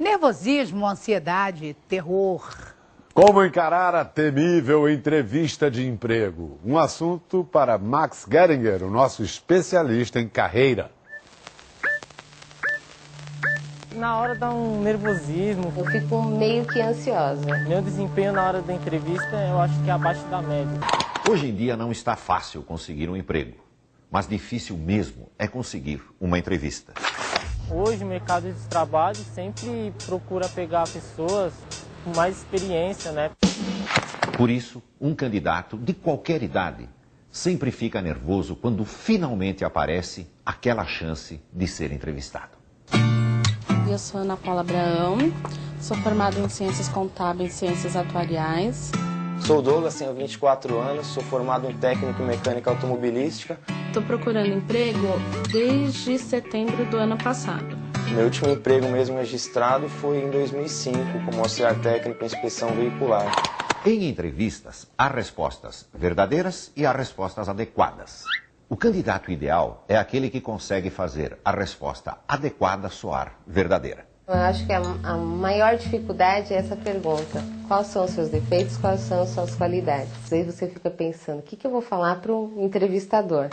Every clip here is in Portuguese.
Nervosismo, ansiedade, terror. Como encarar a temível entrevista de emprego? Um assunto para Max Geringer, o nosso especialista em carreira. Na hora dá um nervosismo. Eu fico meio que ansiosa. Meu desempenho na hora da entrevista eu acho que é abaixo da média. Hoje em dia não está fácil conseguir um emprego, mas difícil mesmo é conseguir uma entrevista. Hoje o mercado de trabalho sempre procura pegar pessoas com mais experiência, né? Por isso, um candidato de qualquer idade sempre fica nervoso quando finalmente aparece aquela chance de ser entrevistado. Eu sou Ana Paula Abraão, sou formada em Ciências Contábeis e Ciências Atuariais. Sou o Douglas, tenho 24 anos, sou formado em técnico em mecânica automobilística. Estou procurando emprego desde setembro do ano passado. Meu último emprego mesmo registrado foi em 2005, como auxiliar técnico em inspeção veicular. Em entrevistas, há respostas verdadeiras e há respostas adequadas. O candidato ideal é aquele que consegue fazer a resposta adequada soar verdadeira. Eu acho que a maior dificuldade é essa pergunta. Quais são os seus defeitos, quais são as suas qualidades? Aí você fica pensando, o que eu vou falar para um entrevistador?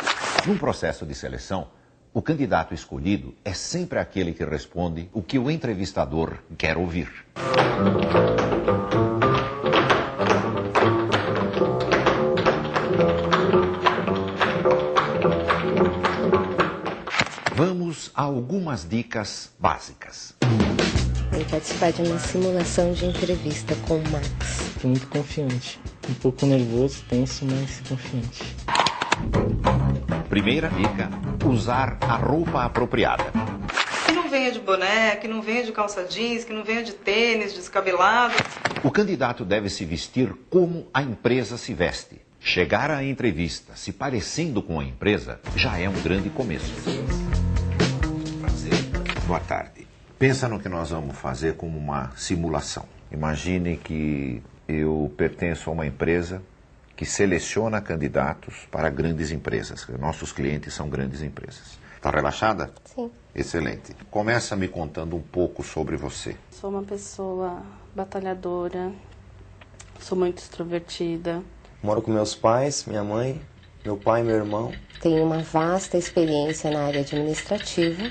Num processo de seleção, o candidato escolhido é sempre aquele que responde o que o entrevistador quer ouvir. Vamos a algumas dicas básicas. Vou participar de uma simulação de entrevista com o Max. Estou muito confiante. Um pouco nervoso, tenso, mas confiante. Primeira dica, usar a roupa apropriada. Que não venha de boné, que não venha de calça jeans, que não venha de tênis, descabelado. O candidato deve se vestir como a empresa se veste. Chegar à entrevista se parecendo com a empresa já é um grande começo. Prazer. Boa tarde. Pensa no que nós vamos fazer como uma simulação. Imagine que eu pertenço a uma empresa que seleciona candidatos para grandes empresas. Nossos clientes são grandes empresas. Está relaxada? Sim. Excelente. Começa me contando um pouco sobre você. Sou uma pessoa batalhadora, sou muito extrovertida. Moro com meus pais, minha mãe, meu pai e meu irmão. Tenho uma vasta experiência na área administrativa.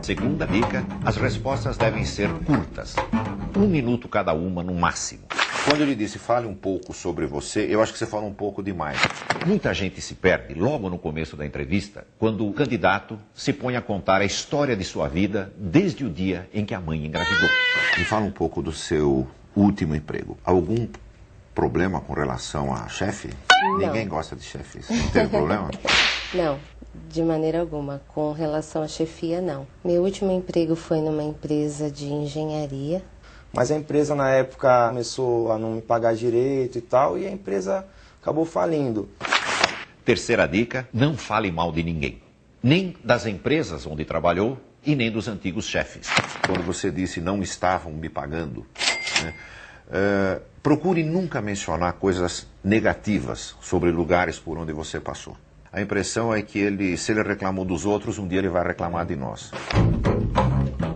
Segunda dica, as respostas devem ser curtas. 1 minuto cada uma no máximo. Quando eu lhe disse fale um pouco sobre você, eu acho que você fala um pouco demais. Muita gente se perde logo no começo da entrevista, quando o candidato se põe a contar a história de sua vida desde o dia em que a mãe engravidou. Me fala um pouco do seu último emprego. Algum problema com relação a chefe? Não. Ninguém gosta de chefes. Não teve problema? Não, de maneira alguma. Com relação à chefia, não. Meu último emprego foi numa empresa de engenharia. Mas a empresa na época começou a não me pagar direito e tal, e a empresa acabou falindo. Terceira dica, não fale mal de ninguém. Nem das empresas onde trabalhou e nem dos antigos chefes. Quando você disse não estavam me pagando, né, procure nunca mencionar coisas negativas sobre lugares por onde você passou. A impressão é que se ele reclamou dos outros, um dia ele vai reclamar de nós.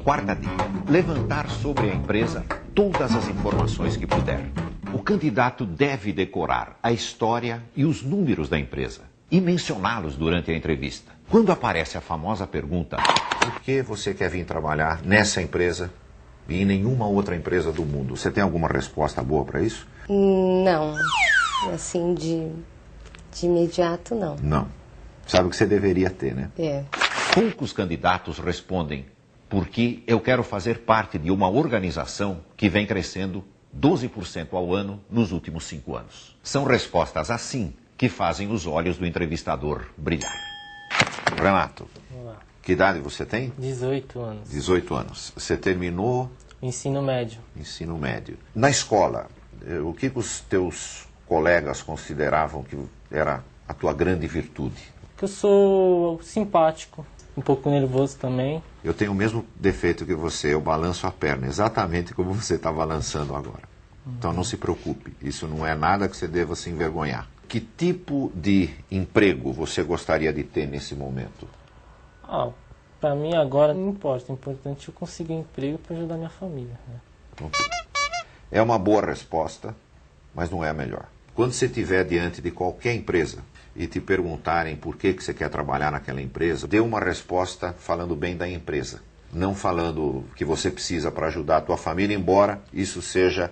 Quarta dica, levantar sobre a empresa todas as informações que puder. O candidato deve decorar a história e os números da empresa e mencioná-los durante a entrevista. Quando aparece a famosa pergunta, por que você quer vir trabalhar nessa empresa e em nenhuma outra empresa do mundo? Você tem alguma resposta boa para isso? Não, assim de imediato não. Não. Sabe o que você deveria ter, né? É. Poucos candidatos respondem porque eu quero fazer parte de uma organização que vem crescendo 12% ao ano nos últimos 5 anos. São respostas assim que fazem os olhos do entrevistador brilhar. Renato, Olá. que idade você tem? 18 anos. 18 anos. Você terminou Ensino médio. ensino médio. Na escola, o que os teus colegas consideravam que era a tua grande virtude? Que eu sou simpático, um pouco nervoso também. Eu tenho o mesmo defeito que você, eu balanço a perna, exatamente como você está balançando agora. Então não se preocupe, isso não é nada que você deva se envergonhar. Que tipo de emprego você gostaria de ter nesse momento? Para mim agora não importa, o importante é eu conseguir um emprego para ajudar minha família. Né? É uma boa resposta, mas não é a melhor. Quando você estiver diante de qualquer empresa e te perguntarem por que você quer trabalhar naquela empresa, dê uma resposta falando bem da empresa, não falando que você precisa para ajudar a tua família, embora isso seja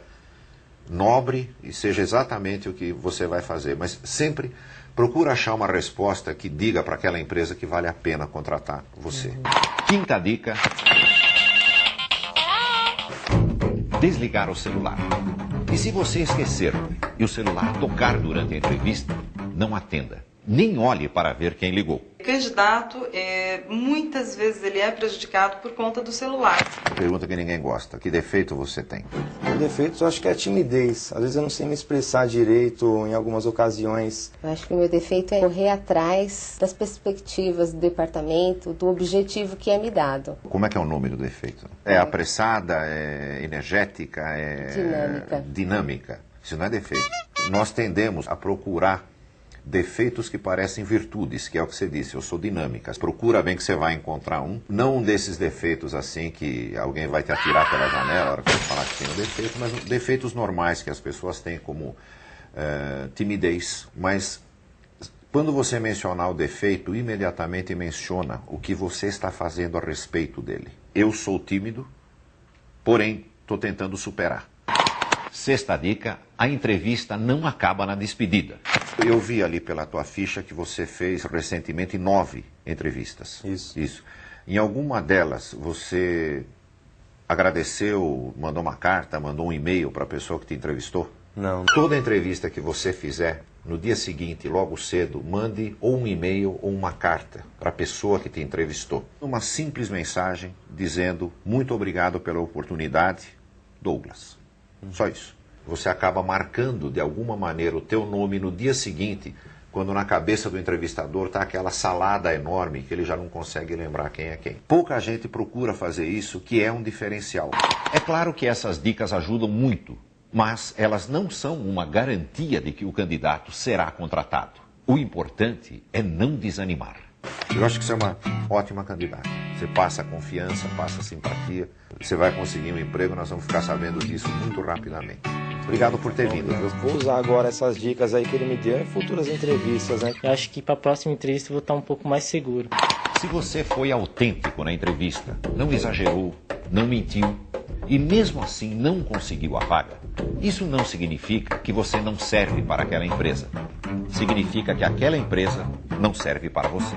nobre e seja exatamente o que você vai fazer. Mas sempre procura achar uma resposta que diga para aquela empresa que vale a pena contratar você. Quinta dica: desligar o celular. E se você esquecer e o celular tocar durante a entrevista, não atenda. Nem olhe para ver quem ligou. O candidato, muitas vezes ele é prejudicado por conta do celular. Pergunta que ninguém gosta. Que defeito você tem? O defeito eu acho que é a timidez. Às vezes eu não sei me expressar direito em algumas ocasiões. Eu acho que o meu defeito é correr atrás das perspectivas do departamento, do objetivo que é me dado. Como é que é o nome do defeito? É apressada, é energética, é dinâmica. Isso não é defeito. Nós tendemos a procurar defeitos que parecem virtudes, que é o que você disse, eu sou dinâmica. Procura bem que você vai encontrar um. Não um desses defeitos assim que alguém vai te atirar pela janela na hora que você falar que tem um defeito, mas defeitos normais que as pessoas têm, como timidez. Mas quando você mencionar o defeito, imediatamente menciona o que você está fazendo a respeito dele. Eu sou tímido, porém estou tentando superar. Sexta dica: a entrevista não acaba na despedida. Eu vi ali pela tua ficha que você fez recentemente 9 entrevistas. Isso. Em alguma delas você agradeceu, mandou uma carta, mandou um e-mail para a pessoa que te entrevistou? Não. Toda entrevista que você fizer, no dia seguinte, logo cedo, mande ou um e-mail ou uma carta para a pessoa que te entrevistou. Uma simples mensagem dizendo: muito obrigado pela oportunidade, Douglas. Só isso. Você acaba marcando de alguma maneira o teu nome no dia seguinte, quando na cabeça do entrevistador está aquela salada enorme que ele já não consegue lembrar quem é quem. Pouca gente procura fazer isso, que é um diferencial. É claro que essas dicas ajudam muito, mas elas não são uma garantia de que o candidato será contratado. O importante é não desanimar. Eu acho que você é uma ótima candidata. Você passa confiança, passa simpatia, você vai conseguir um emprego, nós vamos ficar sabendo disso muito rapidamente. Obrigado por ter vindo. Eu vou usar agora essas dicas aí que ele me deu em futuras entrevistas, né? Eu acho que para a próxima entrevista eu vou estar um pouco mais seguro. Se você foi autêntico na entrevista, não exagerou, não mentiu e mesmo assim não conseguiu a vaga, isso não significa que você não serve para aquela empresa. Significa que aquela empresa não serve para você.